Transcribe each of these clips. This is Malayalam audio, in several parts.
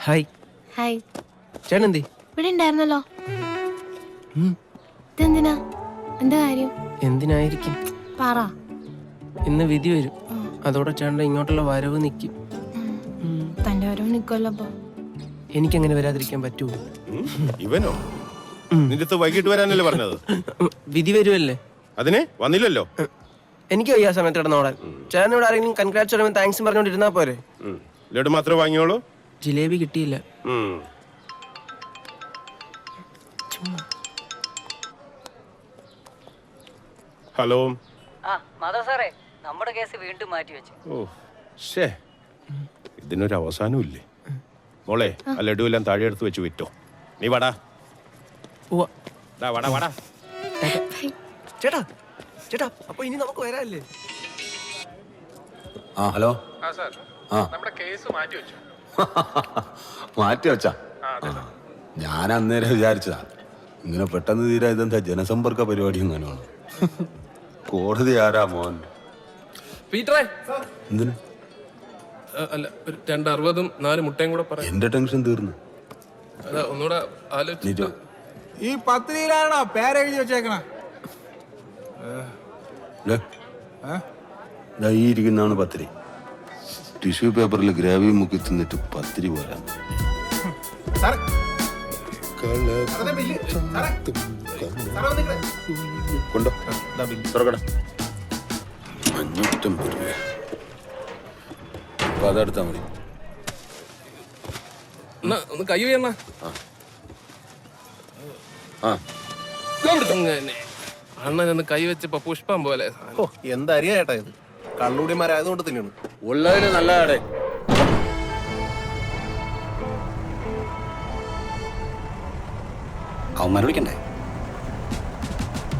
ഹായ്. ഹായ്. ചേട്ടൻ എന്തി? ഇവിടെ ഉണ്ടായിരുന്നല്ലോ. ഇതെന്തിനാ? എന്താ കാര്യം? എന്തിനായിരിക്കും? പറ. ഇന്ന് വിധി വരും. അതോടെ ചേട്ടൻ ഇങ്ങോട്ടുള്ള വരവ് നിൽക്കും. തന്റെ വരവ് നിൽക്കുമല്ലോ. അപ്പൊ എനിക്കങ്ങനെ വരാതിരിക്കാൻ പറ്റുമോ? ഇവനോ? നിന്റെ വൈകിട്ട് വരാനല്ലേ പറഞ്ഞത്? വിധി വരുമല്ലേ? അതിനെ വന്നില്ലല്ലോ. എനിക്ക് വയ്യ സമയത്ത് കിടന്നോടാൻ. ചേട്ടനോട് ആരെങ്കിലും കൺഗ്രാറ്റ്സ് പറയുമ്പോൾ താങ്ക്സ് പറഞ്ഞോണ്ടിരുന്നാ പോരെ? ലഡു മാത്രമേ വാങ്ങിയോളൂ. ജിലേബി കിട്ടിയില്ല. ഹലോ. സാറേ, നമ്മുടെ കേസ് വീണ്ടും മാറ്റി വെച്ചു. ഓ ശേ, ഇതിനൊരു അവസാനമില്ലേ? മോളെ, ആ ലഡു എല്ലാം താഴെ എടുത്ത് വെച്ച് വിറ്റോ. നീ വാടാ. വാടാ വാടാ. ചേട്ടാ ചേട്ടാ, അപ്പൊ ഇനി നമുക്ക് വരാല്ലേ? ഹലോ. നമ്മുടെ കേസ് മാറ്റി വെച്ചു. മാറ്റി വെച്ചാ? ഞാൻ അന്നേരം വിചാരിച്ചതാ ഇങ്ങനെ പെട്ടെന്ന് തീരാ ഇതെന്താ ജനസമ്പർക്ക പരിപാടി എങ്ങനെയാണ്? കോടതി ആരാ മോൻ? പീറ്ററേ, എന്തിന്? അല്ല, ഒരു 260 4 മുട്ടയും കൂടെ പറയാം. എന്റെ ടെൻഷൻ തീർന്നു. അതാ ഒന്നുകൂടെ ആലോചിച്ചു. ഈ പത്രിയിലാണോ പേരെഴുതി വെച്ചേക്കണ? ഈ ഇരിക്കുന്നതാണ് പത്തിരി. ടിഷ്യൂ പേപ്പറിൽ ഗ്രാവി മുക്കി തിന്നിട്ട് പത്തിരി പോരാ. കൊണ്ടോ തുറക്കട. 550 രൂപ. അപ്പൊ അതെടുത്താ മതി. ഒന്ന് കൈ വീണ. അണ്ണനൊന്ന് കൈ വെച്ചപ്പോ പുഷ്പം പോലെ. എന്താ അറിയാ ചേട്ടാ, ഇത് കള്ളുടിമാരായതുകൊണ്ട് തന്നെയാണ്. ഉള്ളതിന് നല്ലതാടേ. അവന്മാരെ വിളിക്കണ്ടേ?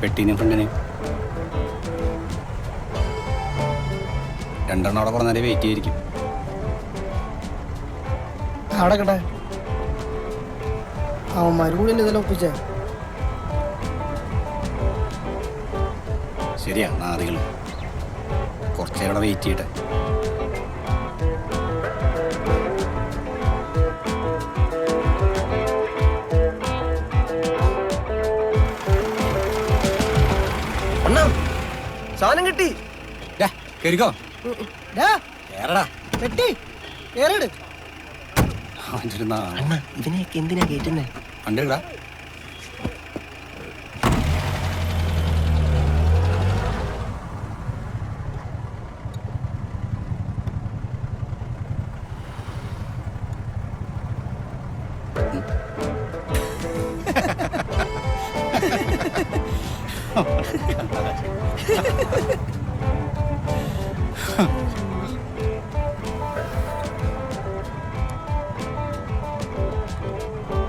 പെട്ടീനെയും ഫ്രണ്ടിനെയും രണ്ടെണ്ണം അവിടെ കുറേ നേരം വെയിറ്റ് ചെയ്തിരിക്കും. അവിടെ കേട്ടെ, അവന്മാർ കൂടി ഇതെല്ലാം ഒപ്പിച്ചേ. ശരിയാ, നാറികൾ കുറച്ചേരം അവിടെ വെയിറ്റ് ചെയ്യട്ടെ. അണ്ണാ, സാധനം കിട്ടി. കേറിക്കോ. അണ്ണാ, ഇതിനെയൊക്കെ എന്തിനാ കേറ്റുന്നേ? വണ്ടിടാ.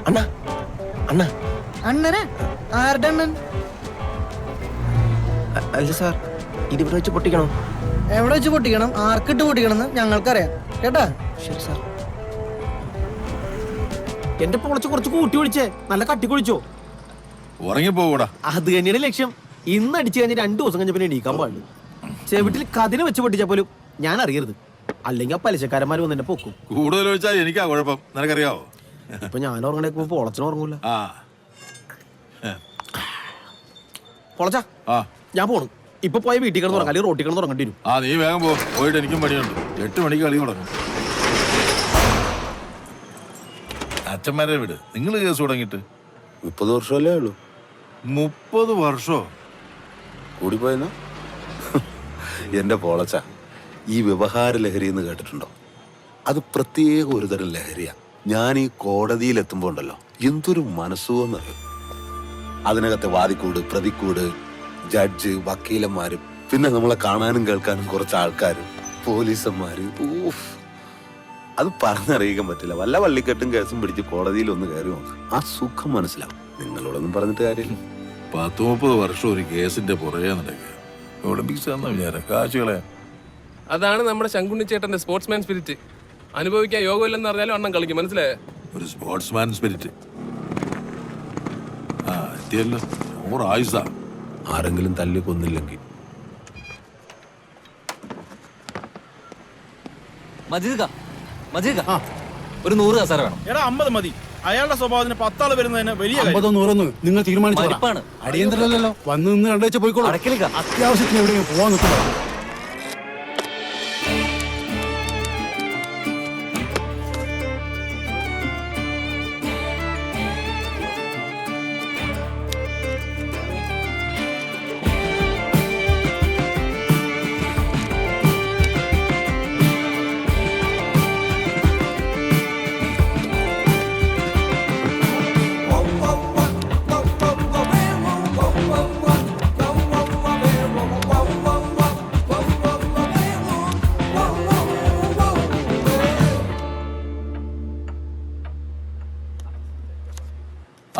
അണ്ണാ അണ്ണാ. അണ്ണനെ? ആരുടെ അണ്ണൻ? അല്ല സാർ, ഇതിവിടെ വെച്ച് പൊട്ടിക്കണോ? എവിടെ വെച്ച് പൊട്ടിക്കണം, ആർക്കിട്ട് പൊട്ടിക്കണമെന്ന് ഞങ്ങൾക്കറിയാം കേട്ടാ. ശരി സാർ. എന്റെ പൊളച്ച് കുറച്ച് കൂട്ടി വിളിച്ചേ, നല്ല കട്ടി കുളിച്ചോ. ഉറങ്ങിപ്പോകൂടാ. അത് തന്നെയാണ് ലക്ഷ്യം. ഇന്ന് അടിച്ചു കഴിഞ്ഞ് 2 ദിവസം കഴിഞ്ഞ പിന്നെ എണീക്കാൻ പാടില്ല. ചെവിട്ടിൽ കതിന് വെച്ച് പൊട്ടിച്ചാൽ പോലും ഞാൻ അറിയരുത്, അല്ലെങ്കിൽ ആ പലിശക്കാരന്മാർ വന്ന് എന്നെ പൊക്കും. കൂടുതൽ ചോദിച്ചാൽ എനിക്കാ കുഴപ്പം, നിനക്കറിയാവോ? ഇപ്പൊ ഞാൻ ഉറങ്ങണേക്ക് പൊളച്ചനും ഉറങ്ങൂല. പൊളച്ച ഞാൻ പോണു. ഇപ്പൊ പോയ വീട്ടിൽ കിടന്ന് ഉറങ്ങാം, അല്ലെങ്കിൽ റോട്ടിൽ കിടന്ന് ഉറങ്ങേണ്ടി വരും. നീ വേഗം പോ. പോയിട്ട് എനിക്കും പണിയുണ്ട്. 8 മണിക്ക് കളി തുടങ്ങും. അച്ഛന്മാരെ വിട്. നിങ്ങൾ കേസ് തുടങ്ങിയിട്ട് 30 വർഷമല്ലേ ഉള്ളൂ. 30 വർഷോ കൂടിപ്പോയെന്നാ? എന്റെ പോളച്ച, ഈ വ്യവഹാര ലഹരി എന്ന് കേട്ടിട്ടുണ്ടോ? അത് പ്രത്യേക ഒരു തരം ലഹരിയാ. ഞാൻ ഈ കോടതിയിൽ എത്തുമ്പോ ഉണ്ടല്ലോ, എന്തൊരു മനസ്സുവെന്നറിയോ. അതിനകത്തെ വാദിക്കൂട്, പ്രതിക്കൂട്, ജഡ്ജ്, വക്കീലന്മാരും, പിന്നെ നമ്മളെ കാണാനും കേൾക്കാനും കുറച്ച് ആൾക്കാരും, പോലീസന്മാര്. അത് പറഞ്ഞറിയിക്കാൻ പറ്റില്ല. വല്ല വള്ളിക്കെട്ടും കേസും പിടിച്ച് കോടതിയിൽ ഒന്ന് കയറി നോക്ക്, ആ സുഖം മനസ്സിലാവും. നിങ്ങളോടൊന്നും പറഞ്ഞിട്ട് കാര്യമില്ല. 30 വർഷം ഒരു കേസിന്റെ പുറകെ നടക്കുക. ഒളിമ്പിക്സ് എന്ന വിചാരം കാശുകളെ. അതാണ് നമ്മുടെ ശങ്കുണ്ണിച്ചേട്ടന്റെ സ്പോർട്സ്മാൻ സ്പിരിറ്റ്. അനുഭവിക്കാൻ യോഗമില്ലെന്ന് അറിഞ്ഞാലും അണ്ണൻ കളിക്കും, മനസ്സിലായേ? ഒരു സ്പോർട്സ്മാൻ സ്പിരിറ്റ്. എത്തിയല്ലോ. 100 ആയുസാ. ആരെങ്കിലും തല്ലി കൊന്നില്ലെങ്കിൽ. മജീദ് ഒരു 100 കസേര വേണം. എടാ 50 മതി. അയാളുടെ സ്വഭാവത്തിന് 10 ആള് വരുന്നതിന് വലിയ 50 100 നിങ്ങൾ തീരുമാനിച്ചു മരിപ്പാണ്. അടിയന്തരല്ലോ. വന്ന് നിന്ന് കണ്ടുവെച്ച് പോയിക്കോളൂ. അടക്കലിക്ക. അത്യാവശ്യത്തിന് എവിടെയും പോവാൻ നിൽക്കുക.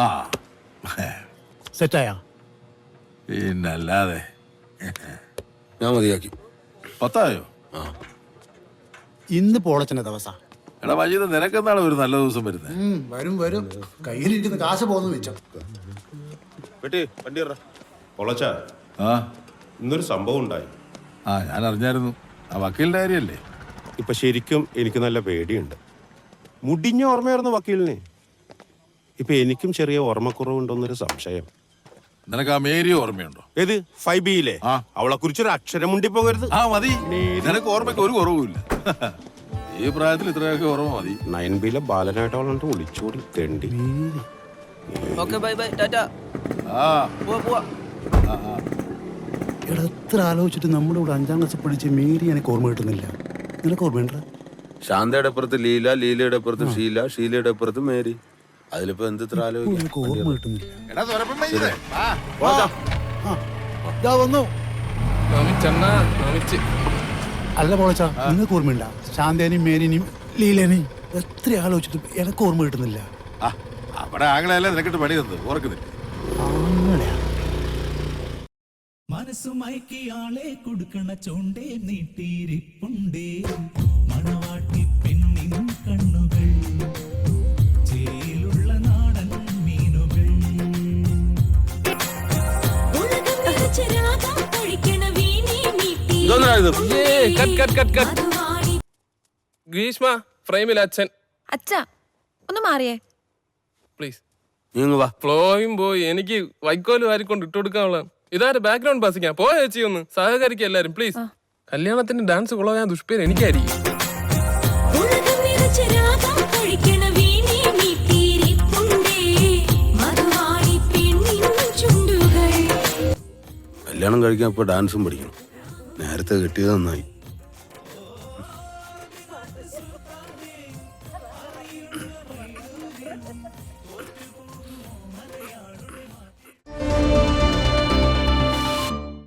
ആ സെറ്റായ പിന്നല്ലാതെ. ഞാൻ മതിയാക്കി. 10 ഇന്ന് പോളച്ചന്റെ ദിവസം. എടാ മജീദ്, നിനക്കെന്താണ് ഒരു നല്ല ദിവസം വരുന്നത്? വരും വരും. കയ്യിലിരിക്കുന്ന കാശ് പോകുന്നു വെച്ചോ. വണ്ടി പൊളച്ച ആ ഇന്നൊരു സംഭവം ഉണ്ടായി. ഞാൻ അറിഞ്ഞായിരുന്നു. ആ വക്കീലിന്റെ കാര്യല്ലേ? ഇപ്പൊ ശരിക്കും എനിക്ക് നല്ല പേടിയുണ്ട്. മുടിഞ്ഞ ഓർമ്മയായിരുന്നു വക്കീലിന്. ഇപ്പൊ എനിക്കും ചെറിയ ഓർമ്മക്കുറവുണ്ടോന്നൊരു സംശയം. നിനക്ക് ആ മേരി ഓർമ്മയുണ്ടോ? ഏത് 5Bയിലെ? ആ. അവളെ കുറിച്ചൊരു അക്ഷരം മുണ്ടി പോകരുത്. ആ മതി. നിനക്ക് ഓർമ്മയ്ക്ക് ഒരു കുറവുമില്ല. ഈ പ്രായത്തിൽ ഇത്രയൊക്കെ ഓർമ്മ മതി. 9Bയിലെ ബാലനായിട്ട് അവളുണ്ട് ഒളിച്ചോടി തെണ്ടി. Okay bye bye Tata. ആ പോവാ പോവാ. ആ, ആ. എടാ എത്ര ആലോചിച്ചിട്ട് നമ്മുടെ ഇവിടെ 5ാം ക്ലാസ് പഠിച്ച മേരി എനിക്ക് ഓർമ്മ കിട്ടുന്നില്ല. നിനക്ക് ഓർമ്മയുണ്ട? ശാന്തയുടെ അപ്പുറത്ത് ലീല, ലീലയുടെ അപ്പുറത്ത് ഷീല, ഷീലയുടെ അപ്പുറത്ത് മേരി. അതിലിപ്പോ എന്ത് ഇത്ര ആലോചിക്കാം? എനിക്ക് ഓർമ്മ കിട്ടുന്നില്ല. എടാ തുരപ്പം മജീദേ, വാ. ഇതാ വന്നു. നമിച്ചണ്ണാ നമിച്ച്. അല്ല പോളച്ചാ, നിങ്ങൾക്ക് ഓർമ്മയുണ്ട? ശാന്തേനെയും മേരിനെയും ലീലേനെയും എത്ര ആലോചിച്ചിട്ട് എനിക്ക് ഓർമ്മ കിട്ടുന്നില്ല. ആ, അവിടെ ആങ്ങളല്ലേ നിനക്കിട്ട് പണി തന്നത് ഓർക്കുന്നില്ല? അങ്ങനെയാ. മനസ്സുമയക്കിയാളെ കൊടുക്കണ ചോണ്ടേ നീട്ടിയിരിപ്പുണ്ടേ മണവാട്ടി പെണ്ണിൻ കണ്ണുകൾ ചേലുള്ള നാടൻ മീനുകൾ ഗ്രീഷ്മ ഫ്രെയിമിൽ അച്ഛൻ അച്ഛാ ഒന്ന് മാറിയേ. പ്ലീസ്. നീങ്ങ് വാ. ഫ്ലോയും പോയി. എനിക്ക് വൈക്കോല് വാരിക്കൊണ്ട് ഇട്ട് കൊടുക്കാനുള്ള ഇതാര് ബാക്ക്ഗ്രൗണ്ട് ബാസിക്കാ. പോയ ചേച്ചി ഒന്ന് സഹകരിക്കുക എല്ലാരും പ്ലീസ്. കല്യാണത്തിന് ഡാൻസ് കൊള്ളാൻ ദുഷ്പേര് എനിക്കായിരിക്കും. കല്യാണം കഴിക്കാൻ ഇപ്പൊ ഡാൻസും പഠിക്കണം. നേരത്തെ കിട്ടിയത് നന്നായി.